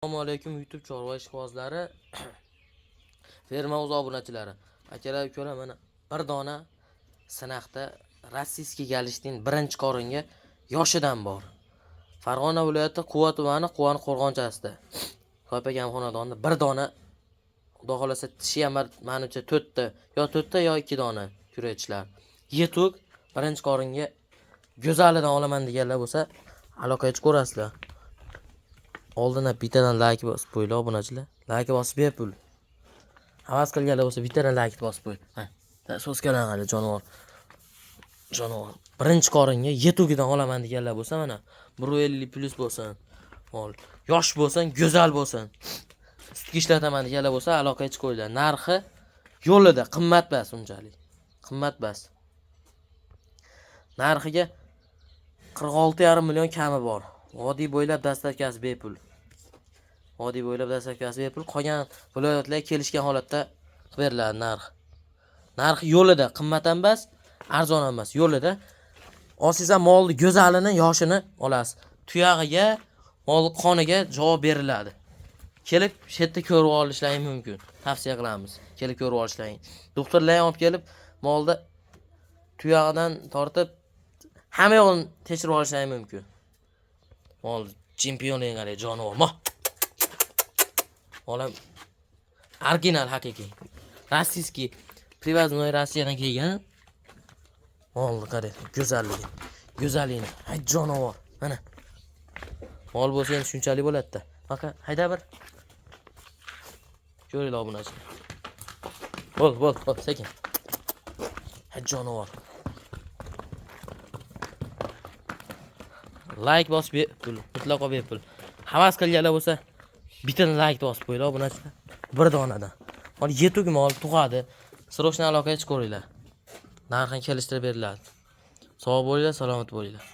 Assalomu alaykum YouTube chorva ishqibozlari, ferma o'z obunachilari. Akalar ko'ra mana bir dona sinaqda rossiyskiy galishtin birinchi qoringa yoshidan bor. Farg'ona viloyati Quva tumani Quvon qo'rg'onchasida. To'pagam xonadonda bir dona xudo xolasa tishi ham menimcha 4 ta, yo 4 ta yo 2 dona kuretishlar. Yetuk birinchi qoringa go'zalidan olaman deganlar bo'lsa, aloqaga chiqarasizlar. Oldindan bittadan like bosib qo'yinglar obunachilar. Like bosib bepul. Havas qilganlar bo'lsa bittadan like bosib qo'ying. Ha, so'zkalan hali jonivor. Jonivor. Birinchi qoringa yetugidan olaman deganlar bo'lsa mana 150 plus bo'lsin. Ol. Yosh bo'lsin, go'zal bo'lsin. Sutga ishlataman deganlar bo'lsa aloqaga chiqinglar. Narxi yo'lida, qimmat emas unchalik. Qimmat emas. Narxiga 46,5 million kami bor. Vodiy bo'ylab dastavkasi bepul. Vodiy bo'ylab dastavkasi bepul. Qolgan viloyatlarga kelishgan holatda beriladi narx. Narxi yo'lida, qimmat ham emas, arzon ham emas, yo'lida. Olsangiz molni go'zalini, yoshini olasiz. Tuyog'iga, mol qoniga javob beriladi. Kelib, shu yerda ko'rib olishlaring mumkin. Tavsiya qilamiz. Kelib ko'rib olishlaring. Doktorlar ham olib kelib, molda tuyog'idan tortib hamma yo'lni tekshirib olishlaring mumkin. Mol chempionlar qanday jonivor. Olam original haqiqiy. Rossiyskiy привозной Rossiyadan kelgan. Molni qarang, go'zalligi. Go'zalligini. Hay jonivor. Mana. Mol bo'lsa ham shunchalik bo'ladi-da. Baqa, hayda bir. Ko'ringlar obunachilar. Bo'l, sekin. Hay jonivor. Like bosib bepul, mutlaqo bepul. Havas qilganlar bo'lsa, bittadan like bosib qo'yinglar obunachilar. Bir donadan. Mana yetuk mol tug'adi. Srochna aloqaga chiqaringlar. Narxini kelishtirib beriladi. Sog' bo'linglar, salomat bo'linglar.